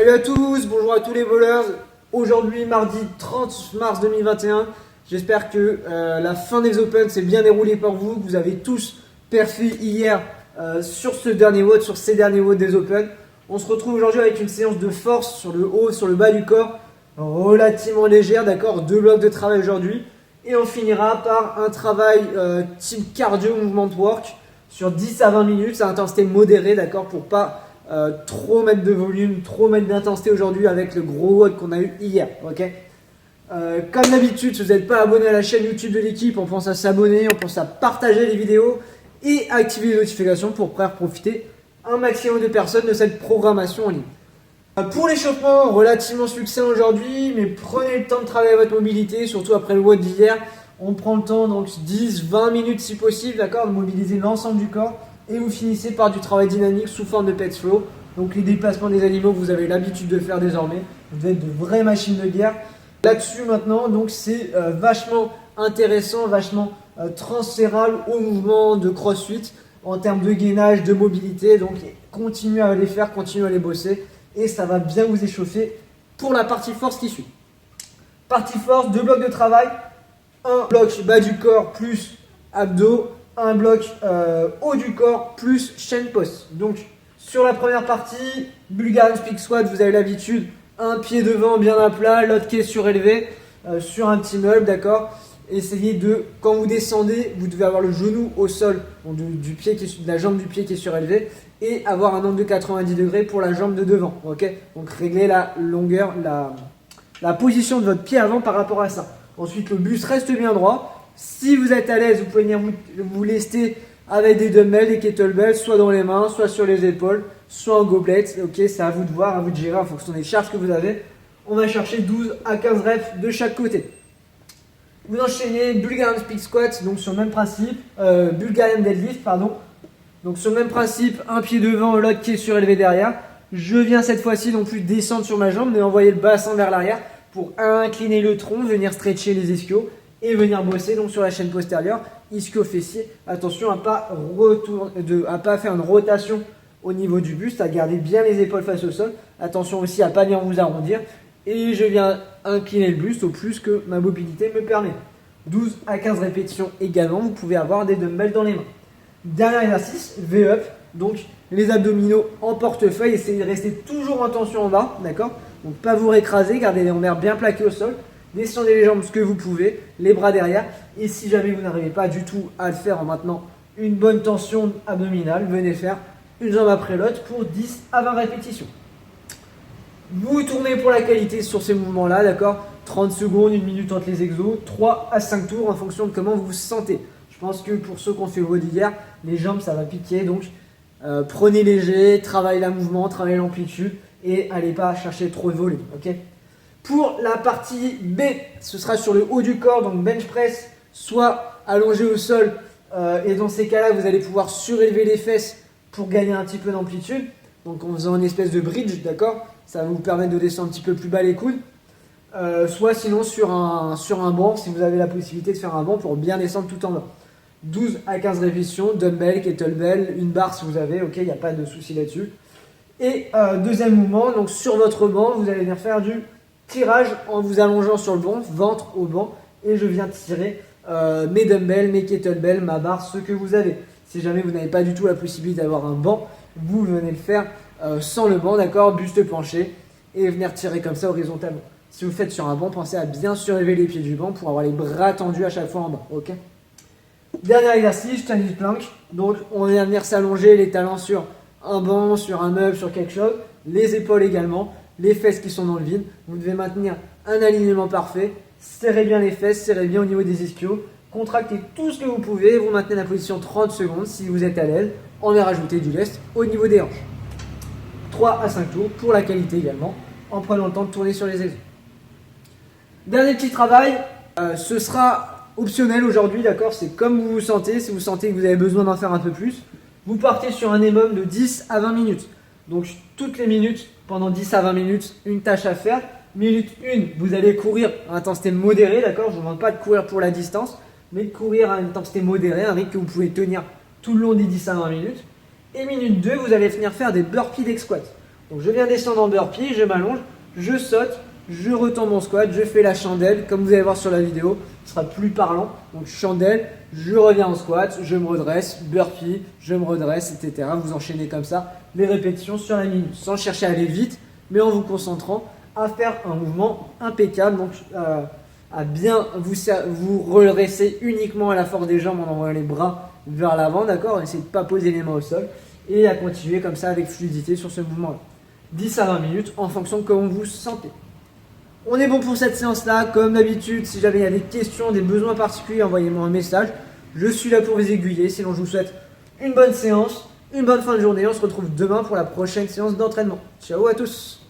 Salut à tous, bonjour à tous les bowlers. Aujourd'hui, mardi 30 mars 2021. J'espère que la fin des Open s'est bien déroulée pour vous, que vous avez tous perfé hier sur ces derniers votes des Open. On se retrouve aujourd'hui avec une séance de force sur le haut, sur le bas du corps, relativement légère, d'accord, 2 blocs de travail aujourd'hui. Et on finira par un travail type cardio movement work sur 10 à 20 minutes à intensité modérée, d'accord, pour pas trop mettre de volume, trop mettre d'intensité aujourd'hui avec le gros WOD qu'on a eu hier, ok. Comme d'habitude, si vous n'êtes pas abonné à la chaîne YouTube de l'équipe, on pense à s'abonner, on pense à partager les vidéos et activer les notifications pour pouvoir profiter un maximum de personnes de cette programmation en ligne. Pour l'échauffement, relativement succinct aujourd'hui, mais prenez le temps de travailler votre mobilité, surtout après le WOD d'hier. On prend le temps, donc 10-20 minutes si possible, d'accord, de mobiliser l'ensemble du corps. Et vous finissez par du travail dynamique sous forme de pets flow. Donc les déplacements des animaux, vous avez l'habitude de faire désormais. Vous devez être de vraies machines de guerre. Là-dessus maintenant, donc c'est vachement intéressant, vachement transférable au mouvement de crossfit en termes de gainage, de mobilité. Donc continuez à les faire, continuez à les bosser et ça va bien vous échauffer pour la partie force qui suit. Partie force, 2 blocs de travail, un bloc bas du corps plus abdos, un bloc haut du corps plus chaîne poste. Donc sur la première partie, Bulgarian Split Squat, vous avez l'habitude, un pied devant bien à plat, l'autre qui est surélevé sur un petit meuble, d'accord. Essayez de, quand vous descendez, vous devez avoir le genou au sol, donc du pied qui est, de la jambe du pied qui est surélevée, et avoir un angle de 90 degrés pour la jambe de devant, ok. Donc réglez la longueur, la position de votre pied avant par rapport à ça. Ensuite, le buste reste bien droit. Si vous êtes à l'aise, vous pouvez venir vous lester avec des dumbbells, des kettlebells, soit dans les mains, soit sur les épaules, soit en gobelet. Ok, c'est à vous de voir, à vous de gérer en fonction des charges que vous avez. On va chercher 12 à 15 reps de chaque côté. Vous enchaînez Bulgarian Split Squat, donc sur le même principe, Bulgarian Deadlift, pardon. Donc sur le même principe, un pied devant, l'autre qui est surélevé derrière. Je viens cette fois-ci non plus descendre sur ma jambe, mais envoyer le bassin vers l'arrière pour incliner le tronc, venir stretcher les ischios et venir bosser donc sur la chaîne postérieure, ischio-fessier. Attention à pas faire une rotation au niveau du buste, à garder bien les épaules face au sol. Attention aussi à pas venir vous arrondir. Et je viens incliner le buste au plus que ma mobilité me permet. 12 à 15 répétitions également, vous pouvez avoir des dumbbells dans les mains. Dernier exercice, V-up, donc les abdominaux en portefeuille, essayez de rester toujours en tension en bas, d'accord. Donc pas vous récraser, gardez les hanches bien plaquées au sol. Descendez les jambes ce que vous pouvez, les bras derrière. Et si jamais vous n'arrivez pas du tout à le faire en maintenant une bonne tension abdominale, venez faire une jambe après l'autre pour 10 à 20 répétitions. Vous tournez pour la qualité sur ces mouvements-là, d'accord. 30 secondes, 1 minute entre les exos, 3 à 5 tours en fonction de comment vous vous sentez. Je pense que pour ceux qui ont fait le WOD hier, les jambes ça va piquer, donc prenez léger, travaillez le mouvement, travaillez l'amplitude et allez pas chercher trop de volume, ok. Pour la partie B, ce sera sur le haut du corps, donc bench press, soit allongé au sol, et dans ces cas-là, vous allez pouvoir surélever les fesses pour gagner un petit peu d'amplitude, donc en faisant une espèce de bridge, d'accord. Ça va vous permettre de descendre un petit peu plus bas les coudes, soit sinon sur un banc, si vous avez la possibilité de faire un banc pour bien descendre tout en bas. 12 à 15 répétitions, dumbbell, kettlebell, une barre si vous avez, ok, il n'y a pas de souci là-dessus. Et deuxième mouvement, donc sur votre banc, vous allez venir faire du tirage en vous allongeant sur le banc, ventre au banc, et je viens tirer mes dumbbells, mes kettlebells, ma barre, ce que vous avez. Si jamais vous n'avez pas du tout la possibilité d'avoir un banc, vous venez le faire sans le banc, d'accord, buste penché, et venir tirer comme ça horizontalement. Si vous faites sur un banc, pensez à bien surélever les pieds du banc pour avoir les bras tendus à chaque fois en bas, ok. Dernier exercice, standing plank. Donc on vient venir s'allonger les talons sur un banc, sur un meuble, sur quelque chose, les épaules également, les fesses qui sont dans le vide. Vous devez maintenir un alignement parfait, serrez bien les fesses, serrez bien au niveau des ischios, contractez tout ce que vous pouvez, vous maintenez la position 30 secondes si vous êtes à l'aise, on va rajouter du lest au niveau des hanches. 3 à 5 tours pour la qualité également, en prenant le temps de tourner sur les exos. Dernier petit travail, ce sera optionnel aujourd'hui, d'accord, c'est comme vous vous sentez, si vous sentez que vous avez besoin d'en faire un peu plus, vous partez sur un minimum de 10 à 20 minutes. Donc toutes les minutes, pendant 10 à 20 minutes, une tâche à faire. Minute 1, vous allez courir à intensité modérée, d'accord, je ne vous demande pas de courir pour la distance, mais de courir à une intensité modérée, un rythme que vous pouvez tenir tout le long des 10 à 20 minutes. Et minute 2, vous allez venir faire des burpees deck squats. Donc je viens descendre en burpee, je m'allonge, je saute, je retombe en squat, je fais la chandelle, comme vous allez voir sur la vidéo, ce sera plus parlant. Donc chandelle, je reviens en squat, je me redresse, burpee, je me redresse, etc. Vous enchaînez comme ça les répétitions sur la minute, sans chercher à aller vite, mais en vous concentrant à faire un mouvement impeccable. Donc à bien vous redresser uniquement à la force des jambes en envoyant les bras vers l'avant, d'accord? Essayez de ne pas poser les mains au sol et à continuer comme ça avec fluidité sur ce mouvement-là. 10 à 20 minutes en fonction de comment vous vous sentez. On est bon pour cette séance-là. Comme d'habitude, si jamais il y a des questions, des besoins particuliers, envoyez-moi un message. Je suis là pour vous aiguiller. Sinon, je vous souhaite une bonne séance, une bonne fin de journée. On se retrouve demain pour la prochaine séance d'entraînement. Ciao à tous!